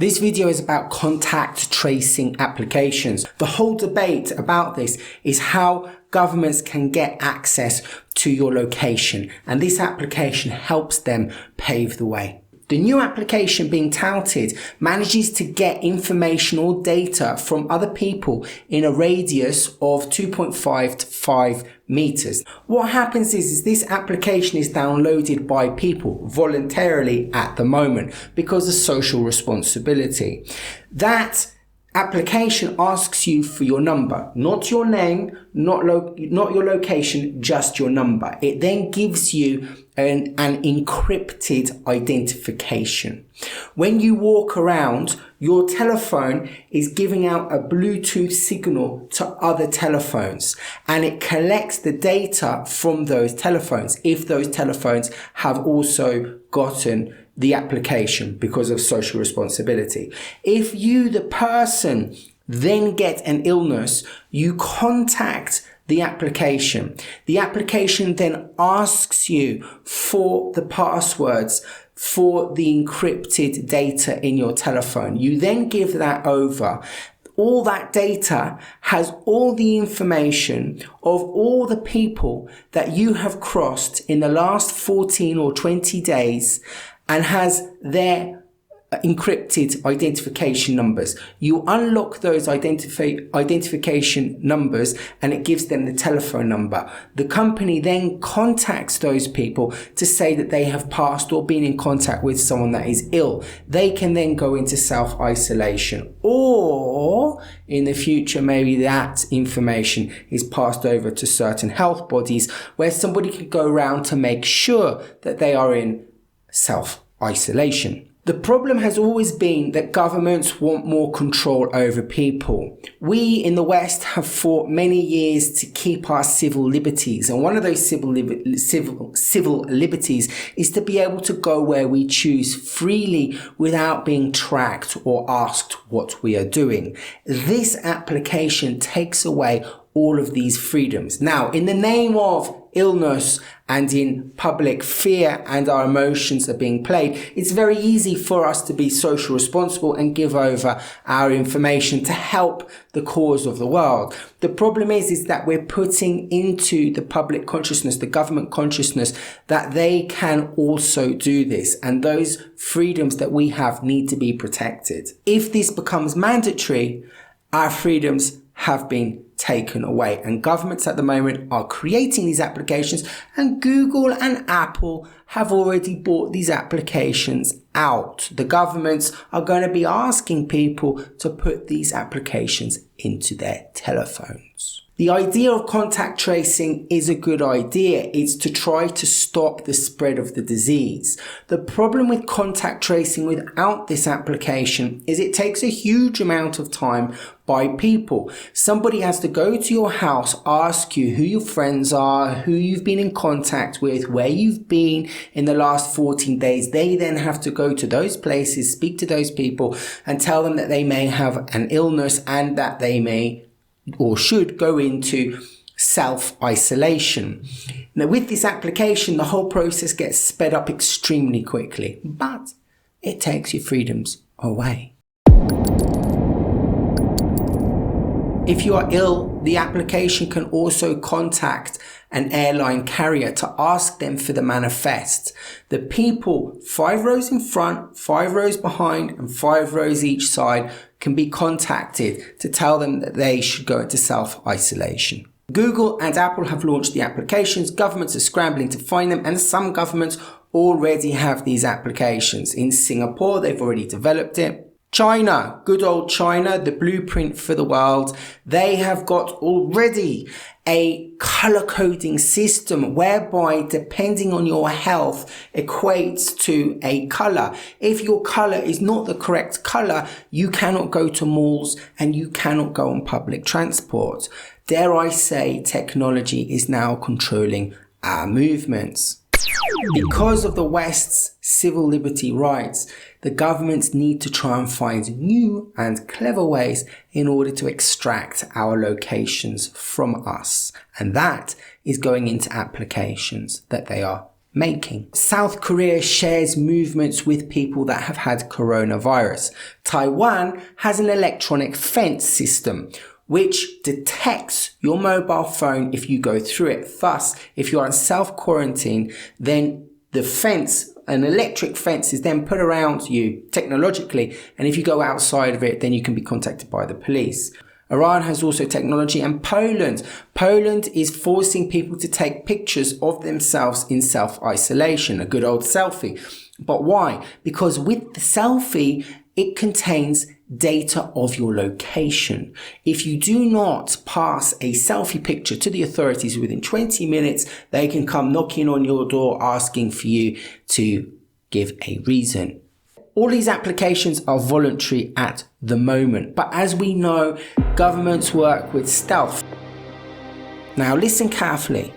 This video is about contact tracing applications. The whole debate about this is how governments can get access to your location, and this application helps them pave the way. The new application being touted manages to get information or data from other people in a radius of 2.5 to 5 meters. What happens is this application is downloaded by people voluntarily at the moment because of social responsibility. That application asks you for your number, not your name, not your location, just your number. It then gives you an encrypted identification. When you walk around, your telephone is giving out a Bluetooth signal to other telephones, and it collects the data from those telephones if those telephones have also gotten the application because of social responsibility. If you, the person, then get an illness, you contact the application. The application then asks you for the passwords for the encrypted data in your telephone. You then give that over. All that data has all the information of all the people that you have crossed in the last 14 or 20 days and has their encrypted identification numbers. You unlock those identification numbers and it gives them the telephone number. The company then contacts those people to say that they have passed or been in contact with someone that is ill. They can then go into self-isolation, or in the future maybe that information is passed over to certain health bodies where somebody can go around to make sure that they are in self-isolation. The problem has always been that governments want more control over people. We in the West have fought many years to keep our civil liberties, and one of those civil liberties is to be able to go where we choose freely without being tracked or asked what we are doing. This application takes away all of these freedoms. Now, in the name of illness and in public fear and our emotions are being played, it's very easy for us to be social responsible and give over our information to help the cause of the world. The problem is that we're putting into the public consciousness, the government consciousness, that they can also do this, and those freedoms that we have need to be protected. If this becomes mandatory, our freedoms have been taken away, and governments at the moment are creating these applications, and Google and Apple have already bought these applications out. The governments are going to be asking people to put these applications into their telephones. The idea of contact tracing is a good idea. It's to try to stop the spread of the disease. The problem with contact tracing without this application is it takes a huge amount of time by people. Somebody has to go to your house, ask you who your friends are, who you've been in contact with, where you've been in the last 14 days. They then have to go to those places, speak to those people, and tell them that they may have an illness and that they may or should go into self-isolation. Now, with this application, the whole process gets sped up extremely quickly, but it takes your freedoms away. If you are ill, the application can also contact an airline carrier to ask them for the manifest. The people 5 rows in front, 5 rows behind, and 5 rows each side can be contacted to tell them that they should go into self-isolation. Google and Apple have launched the applications. Governments are scrambling to find them, and some governments already have these applications. In Singapore, they've already developed it. China, good old China, the blueprint for the world. They have got already a color coding system whereby, depending on your health, equates to a color. If your color is not the correct color, you cannot go to malls and you cannot go on public transport. Dare I say, technology is now controlling our movements. Because of the West's civil liberty rights, the governments need to try and find new and clever ways in order to extract our locations from us. And that is going into applications that they are making. South Korea shares movements with people that have had coronavirus. Taiwan has an electronic fence system which detects your mobile phone if you go through it. Thus, if you're on self-quarantine, then the fence, an electric fence, is then put around you technologically, and if you go outside of it, then you can be contacted by the police. Iran has also technology, and Poland is forcing people to take pictures of themselves in self-isolation, a good old selfie. But why? Because with the selfie, it contains data of your location. If you do not pass a selfie picture to the authorities within 20 minutes, they can come knocking on your door asking for you to give a reason. All these applications are voluntary at the moment, but as we know, governments work with stealth. Now listen carefully.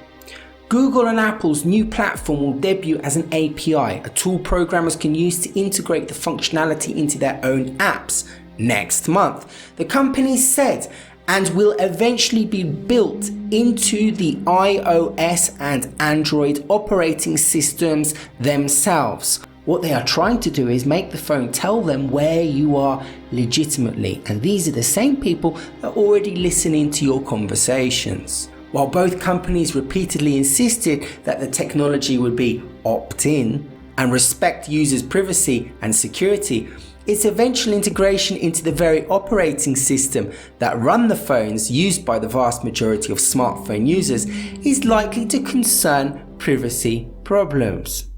Google and Apple's new platform will debut as an API, a tool programmers can use to integrate the functionality into their own apps next month. The company said, and will eventually be built into the iOS and Android operating systems themselves. What they are trying to do is make the phone tell them where you are legitimately, and these are the same people that are already listening to your conversations. While both companies repeatedly insisted that the technology would be opt-in and respect users' privacy and security, its eventual integration into the very operating system that run the phones used by the vast majority of smartphone users is likely to concern privacy problems.